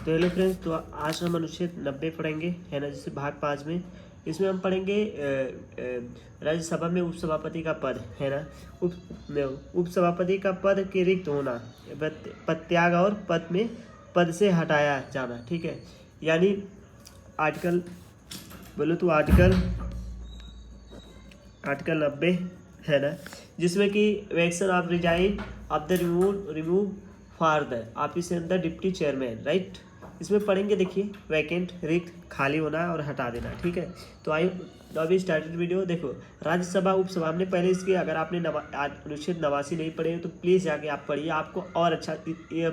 तो hello friends, तो आज हम अनुच्छेद 90 पढ़ेंगे, है ना, जिसे भाग 5 में। इसमें हम पढ़ेंगे राज्यसभा में उपसभापति का पद, है ना। उपसभापति का पद के रिक्त होना, पद त्याग और पद से हटाया जाना, ठीक है। यानी आर्टिकल बोलो तो आर्टिकल 90 है ना, जिसमें कि waxen of resign of the remove for the office and the deputy chairman, right. इसमें पढ़ेंगे, देखिए, वैकेंट, रिक्त, खाली होना और हटा देना, ठीक है। तो आई अभी स्टार्टेड वीडियो। देखो, राज्यसभा उपसभा में पहले इसके, अगर आपने अनुच्छेद 89 नहीं पढ़े तो प्लीज़ जाके आप पढ़िए, आपको और अच्छा ये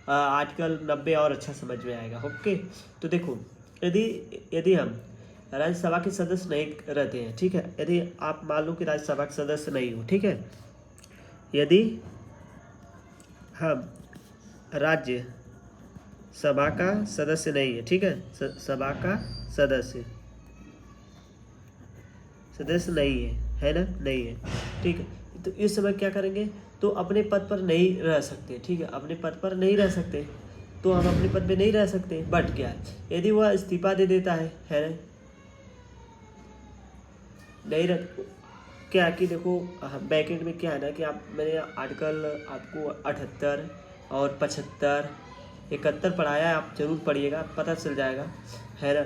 आर्टिकल 90 और अच्छा समझ में आएगा। ओके, तो देखो, यदि हम राज्यसभा के सदस्य नहीं रहते हैं, ठीक है, यदि आप मान लो कि राज्यसभा के सदस्य नहीं हो, ठीक है, यदि हम राज्यसभा का सदस्य नहीं है, ठीक है, सभा का सदस्य नहीं है ना, नहीं है, ठीक है। तो इस समय क्या करेंगे, तो अपने पद पर नहीं रह सकते, ठीक है, अपने पद पर नहीं रह सकते। तो हम अपने पद पे नहीं रह सकते, बट क्या है, यदि वह इस्तीफा दे देता है ना, नहीं रह, क्या कि देखो, बैकेंड में क्या है ना कि मैंने आर्टिकल आपको 78 और 75 71 पढ़ाया है, आप जरूर पढ़िएगा, पता चल जाएगा, है ना।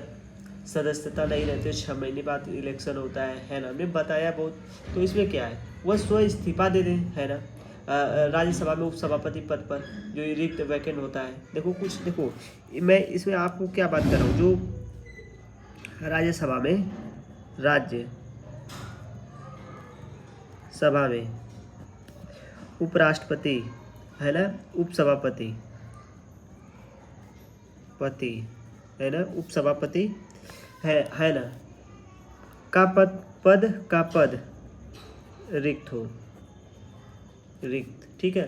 सदस्यता नहीं रहते, 6 महीने बाद इलेक्शन होता है ना, हमने बताया बहुत। तो इसमें क्या है, वह स्व इस्तीफा दे दें, है ना, राज्यसभा में उपसभापति पद पर जो रिक्त वैकेंट होता है। देखो कुछ, देखो, मैं इसमें आपको क्या बात कर रहा हूँ, जो राज्यसभा में उपराष्ट्रपति, है ना, उपसभापति है ना, उपसभापति है ना, का पद रिक्त, ठीक है,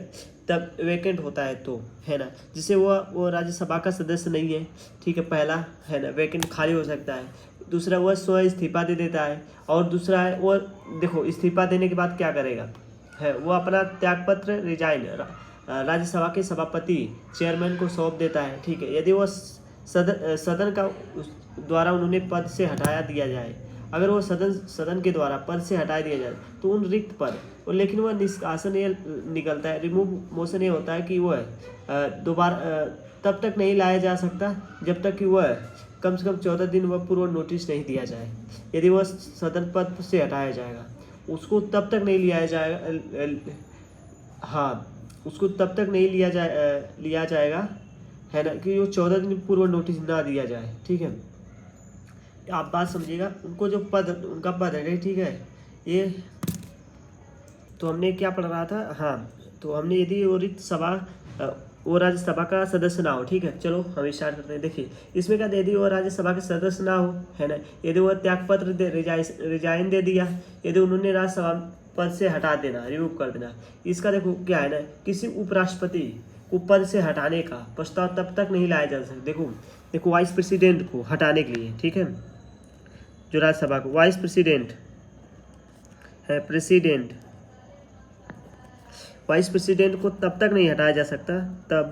तब वैकेंट होता है, तो है ना, जिसे वो राज्यसभा का सदस्य नहीं है, ठीक है, पहला, है ना, वैकेंट खाली हो सकता है। दूसरा, वह स्व इस्तीफा दे देता है, और दूसरा है वो, देखो, इस्तीफा देने के बाद क्या करेगा, है वो अपना त्यागपत्र रिजाइन राज्यसभा के सभापति चेयरमैन को सौंप देता है, ठीक है। यदि वो सदन का द्वारा उन्होंने पद से हटाया दिया जाए, अगर वो सदन के द्वारा पद से हटा दिया जाए, तो उन रिक्त पद, लेकिन वह निष्कासन ये निकलता है, रिमूव मोशन ये होता है कि वह दोबारा तब तक नहीं लाया जा सकता जब तक कि वह कम से कम 14 दिन वह पूर्व नोटिस नहीं दिया जाए। यदि वह सदन पद से हटाया जाएगा, उसको तब तक नहीं लिया जाएगा, हाँ, उसको तब तक नहीं लिया जाएगा, है ना, कि वो 14 दिन पूर्व नोटिस ना दिया जाए, ठीक है। आप बात समझिएगा, उनका पद है, ठीक है, ये तो हमने क्या पढ़ रहा था, हाँ, तो हमने यदि वो रिक्त सभा वो राज्यसभा का सदस्य ना हो, ठीक है। चलो हम स्टार्ट करते हैं। देखिए, इसमें क्या, यदि वो राज्यसभा के सदस्य ना हो, है ना, यदि वो त्यागपत्र रिजाइन दे दिया, यदि उन्होंने राज्यसभा पद से हटा देना, रिमूव कर देना, इसका देखो क्या है ना, किसी उपराष्ट्रपति को पद से हटाने का प्रस्ताव तब तक नहीं लाया जा सकता। देखो वाइस प्रेसिडेंट को हटाने के लिए, ठीक है, जो राज्यसभा को वाइस प्रेसिडेंट है, वाइस प्रेसिडेंट को तब तक नहीं हटाया जा सकता, तब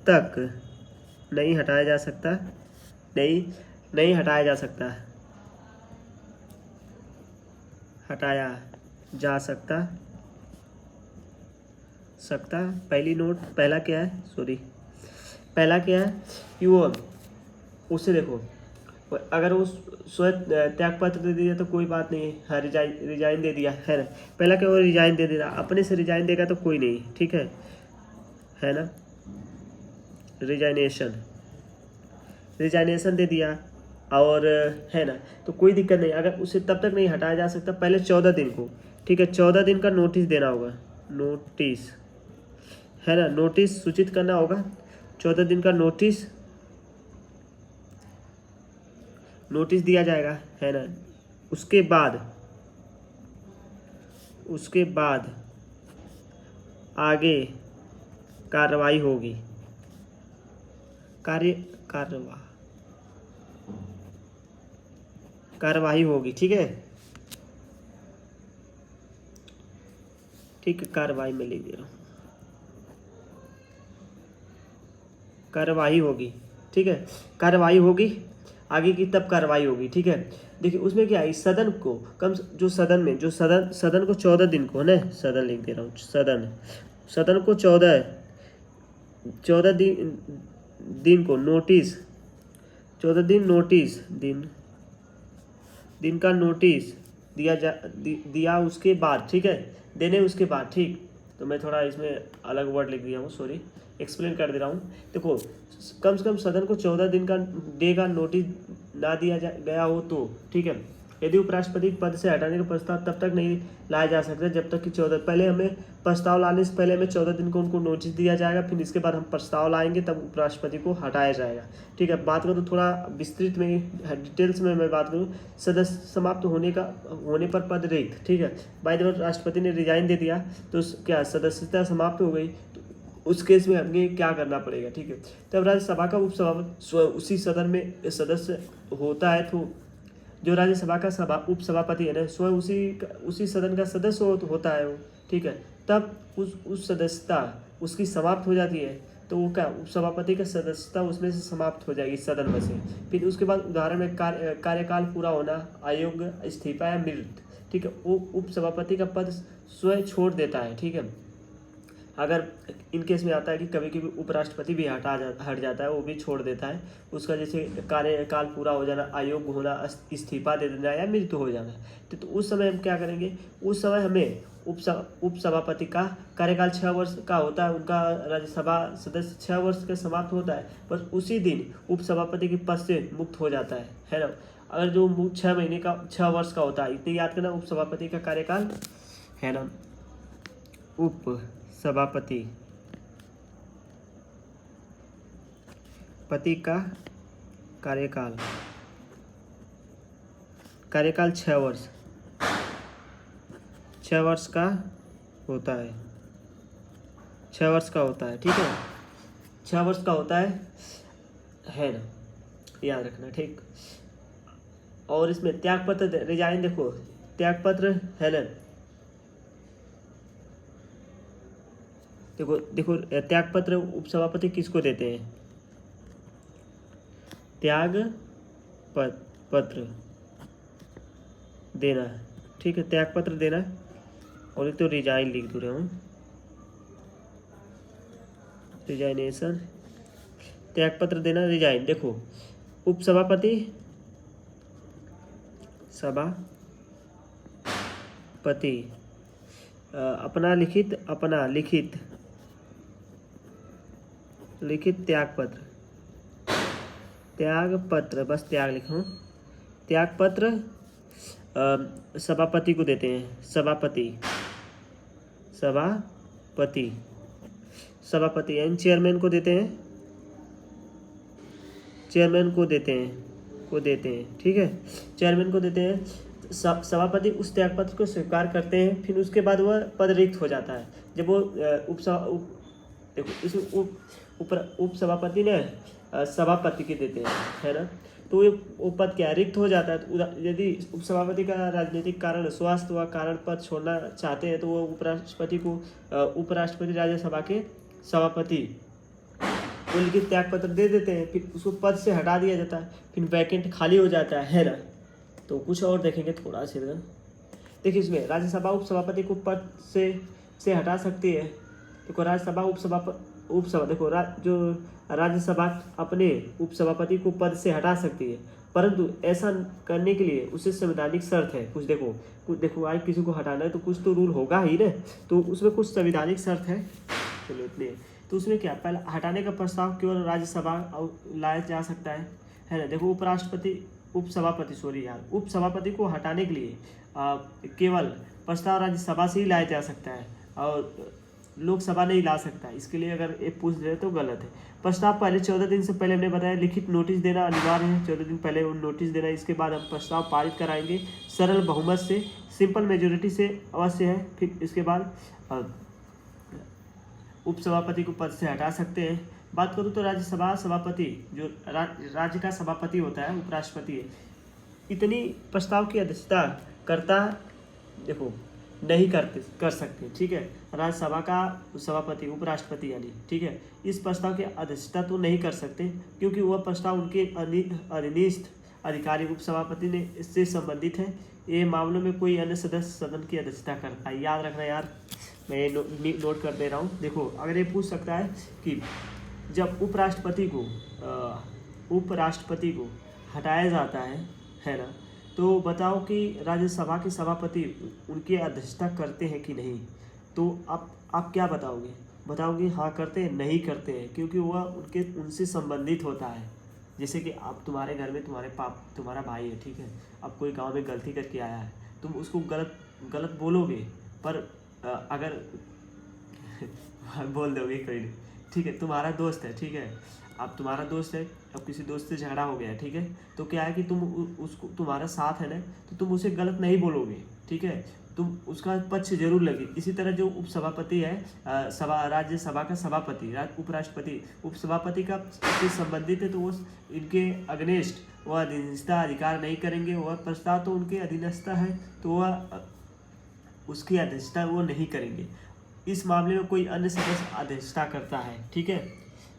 तक नहीं हटाया जा सकता, नहीं हटाया जा सकता, हटाया जा सकता पहला क्या है कि वो उससे, देखो, अगर वो त्याग पत्र दे दिया तो कोई बात नहीं है, हाँ, रिजाइन दे दिया, है ना, पहला क्या, वो रिजाइन दे देगा, अपने से रिजाइन देगा तो कोई नहीं, ठीक है ना, रिजाइनेशन दे दिया, और है ना, तो कोई दिक्कत नहीं, अगर उसे तब तक नहीं हटाया जा सकता, पहले 14 दिन को, ठीक है, 14 दिन का नोटिस देना होगा, नोटिस, है ना, नोटिस सूचित करना होगा, 14 दिन का नोटिस दिया जाएगा, है ना। उसके बाद आगे कार्रवाई होगी, कार्यवाही होगी, ठीक है, कार्रवाई में लिख दे रहा हूँ, कार्यवाही होगी, ठीक है, कार्यवाही होगी आगे की, तब कार्रवाई होगी, ठीक है। देखिए उसमें क्या है, सदन को जो सदन में जो सदन को 14 दिन को है ना, सदन लिख दे रहा हूँ, सदन को 14 दिन को नोटिस, 14 दिन का नोटिस दिया उसके बाद, ठीक है, देने उसके बाद, ठीक। तो मैं थोड़ा इसमें अलग वर्ड लिख दिया हूँ, सॉरी, एक्सप्लेन कर दे रहा हूँ। देखो कम से कम सदन को 14 दिन का डे का नोटिस ना दिया गया हो तो, ठीक है, यदि उपराष्ट्रपति पद से हटाने का प्रस्ताव तब तक नहीं लाया जा सकता जब तक कि 14, पहले हमें प्रस्ताव लाने से पहले हमें 14 दिन को उनको नोटिस दिया जाएगा, फिर इसके बाद हम प्रस्ताव लाएंगे, तब उपराष्ट्रपति को हटाया जाएगा, ठीक है। बात करूँ थोड़ा विस्तृत में, डिटेल्स में मैं बात करूँ, सदस्य समाप्त होने पर पद रिक्त, ठीक है। बाय द वे राष्ट्रपति ने रिजाइन दे दिया तो क्या सदस्यता समाप्त हो गई, तो उस केस में हमें क्या करना पड़ेगा, ठीक है। तब राज्यसभा का उपसभापति उसी सदन में सदस्य होता है, तो जो राज्यसभा का उपसभापति है ना, स्वयं उसी सदन का सदस्य होता है वो, ठीक है। तब उस सदस्यता उसकी समाप्त हो जाती है, तो वो क्या उपसभापति का सदस्यता उसमें से समाप्त हो जाएगी सदन में से। फिर उसके बाद उदाहरण में कार्यकाल पूरा होना, अयोग्य, इस्तीफा या मृत्यु, ठीक है, वो उपसभापति का पद स्वयं छोड़ देता है, ठीक है। अगर इन केस में आता है कि कभी कभी उपराष्ट्रपति भी हट जाता है, वो भी छोड़ देता है, उसका जैसे कार्यकाल पूरा हो जाना, अयोग्य होना, इस्तीफा दे देना या मृत्यु हो जाना, तो उस समय हम क्या करेंगे, उस समय हमें उपसभापति का कार्यकाल 6 वर्ष का होता है, उनका राज्यसभा सदस्य 6 वर्ष का समाप्त होता है, बस उसी दिन उपसभापति के पद से मुक्त हो जाता है ना। अगर जो 6 वर्ष का होता है, इतनी याद करना, उपसभापति का कार्यकाल है ना, उपसभापति का कार्यकाल 6 वर्ष का होता है, 6 वर्ष का होता है, ठीक है, 6 वर्ष का होता है ना, याद रखना, ठीक। और इसमें त्यागपत्र रिजाइन, देखो त्यागपत्र है ना, देखो त्यागपत्र उपसभापति किसको देते हैं, त्याग पत्र देना, ठीक है, त्याग पत्र देना, और एक तो रिजाइन लिख दे रहा हूँ, रिजाइनेशन, त्यागपत्र देना, रिजाइन। देखो उपसभापति अपना लिखित त्यागपत्र, बस त्याग लिखूँ, त्यागपत्र सभापति को देते हैं, सभापति यानी चेयरमैन को देते हैं, ठीक है, चेयरमैन को देते हैं। सभापति उस त्यागपत्र को स्वीकार करते हैं, फिर उसके बाद वह पद रिक्त हो जाता है। जब वो उपसभापति ने सभापति के देते हैं, है ना, तो वो पद क्या रिक्त हो जाता है। तो यदि उपसभापति का राजनीतिक कारण, स्वास्थ्य व कारण पद छोड़ना चाहते हैं, तो वो उपराष्ट्रपति राज्यसभा के सभापति को लिखित त्यागपत्र दे देते हैं, फिर उसको पद से हटा दिया जाता है, फिर वैकेंट खाली हो जाता है ना। तो कुछ और देखेंगे थोड़ा सा, देखिए इसमें राज्यसभा उपसभापति को पद से हटा सकती है। देखो राज्यसभा देखो जो राज्यसभा अपने उपसभापति को पद से हटा सकती है, परंतु ऐसा करने के लिए उसे संवैधानिक शर्त है। कुछ देखो आज किसी को हटाना है तो कुछ तो रूल होगा ही ना, तो उसमें कुछ संवैधानिक शर्त है। चलो इतने, तो उसमें क्या, पहले हटाने का प्रस्ताव केवल राज्यसभा लाया जा सकता है ना। देखो उपसभापति को हटाने के लिए केवल प्रस्ताव राज्यसभा से ही लाया जा सकता है और लोकसभा नहीं ला सकता। इसके लिए अगर ये पूछ रहे तो गलत है। प्रस्ताव पहले 14 दिन से पहले हमने बताया लिखित नोटिस देना अनिवार्य है, 14 दिन पहले वो नोटिस देना। इसके बाद हम प्रस्ताव पारित कराएंगे सरल बहुमत से, सिंपल मेजोरिटी से अवश्य है। फिर इसके बाद उपसभापति को पद से हटा सकते हैं। बात करूँ तो राज्यसभा सभापति जो राज्य का सभापति होता है, उपराष्ट्रपति है, इतनी प्रस्ताव की अध्यक्षता करता। देखो नहीं कर सकते, ठीक है। राज्यसभा का सभापति उपराष्ट्रपति यानी, ठीक है, इस प्रस्ताव की अध्यक्षता तो नहीं कर सकते क्योंकि वह प्रस्ताव उनके अधीनस्थ अधिकारी उपसभापति ने इससे संबंधित है। ये मामलों में कोई अन्य सदस्य सदन की अध्यक्षता करता है। याद रखना यार, मैं नोट कर दे रहा हूँ। देखो अगर ये पूछ सकता है कि जब उपराष्ट्रपति को हटाया जाता है ना, तो बताओ कि राज्यसभा के सभापति उनकी अध्यक्षता करते हैं कि नहीं। तो आप क्या बताओगे हाँ करते हैं, नहीं करते हैं, क्योंकि वह उनसे संबंधित होता है। जैसे कि आप तुम्हारे घर में तुम्हारा भाई है, ठीक है, अब कोई गांव में गलती करके आया है, तुम उसको गलत बोलोगे, पर अगर बोल दोगे कोई नहीं, ठीक है, तुम्हारा दोस्त है, ठीक है, अब तुम्हारा दोस्त है, अब किसी दोस्त से झगड़ा हो गया है, ठीक है, तो क्या है कि तुम उसको तुम्हारा साथ है ना, तो तुम उसे गलत नहीं बोलोगे, ठीक है, तुम उसका पक्ष जरूर लगे। इसी तरह जो उपसभापति है, राज्यसभा का सभापति, उपराष्ट्रपति उपसभापति का से संबंधित है, तो वो इनके अगेंस्ट वह अधीनस्था अधिकार नहीं करेंगे। वह प्रस्ताव तो उनके अधीनस्था है, तो वह उसकी अध्यक्षता वो नहीं करेंगे। इस मामले में कोई अन्य सदस्य अध्यक्षता करता है, ठीक है।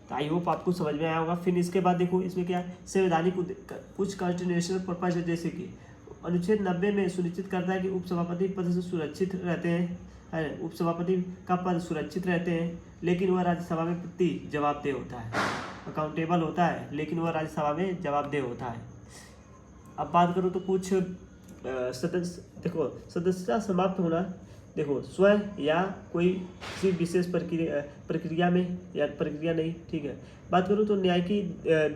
तो आई होप आपको समझ में आया होगा। फिर इसके बाद देखो इसमें क्या है, संवैधानिक कुछ कॉन्स्टिट्यूशनल पर्पज है, जैसे कि अनुच्छेद 90 में सुनिश्चित करता है कि उपसभापति पद से सुरक्षित रहते हैं, उपसभापति का पद सुरक्षित रहते हैं, लेकिन वह राज्यसभा में प्रति जवाबदेह होता है, अकाउंटेबल होता है, लेकिन वह राज्यसभा में जवाबदेह होता है। अब बात करूँ तो कुछ सदस्यता समाप्त होना, देखो स्वयं या कोई किसी विशेष प्रक्रिया में या प्रक्रिया नहीं, ठीक है। बात करूँ तो न्यायिकी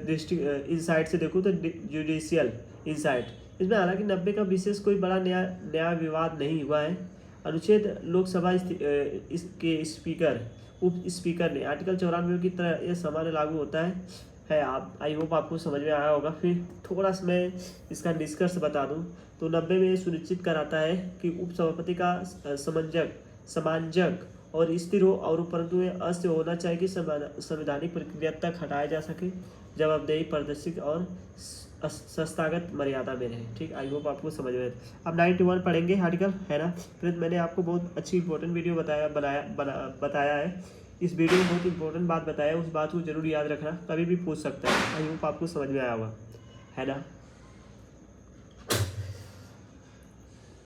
दृष्टि इनसाइट से देखो तो जुडिशियल इनसाइट, इसमें हालांकि 90 का विशेष कोई बड़ा न्याय विवाद नहीं हुआ है। अनुच्छेद लोकसभा के स्पीकर उप स्पीकर ने आर्टिकल 94 की तरह यह सामान्य लागू होता है। आप आई होप आपको समझ में आया होगा। फिर थोड़ा सा मैं इसका निष्कर्ष बता दूं तो 90 में सुनिश्चित कराता है कि उपसभापति का समंजक और स्थिर हो, और परंतु यह अस्य होना चाहिए कि संवैधानिक प्रक्रिया तक हटाया जा सके, जवाबदेही पारदर्शी और संस्थागत मर्यादा में रहे, ठीक। आई होप आपको समझ में। अब 91 पढ़ेंगे आर्टिकल, है ना। फिर मैंने आपको बहुत अच्छी इंपॉर्टेंट वीडियो बताया है। इस वीडियो में बहुत इंपॉर्टेंट बात बताया, उस बात को जरूर याद रखना, कभी भी पूछ सकता है। आई होप आपको समझ में आया होगा, है ना।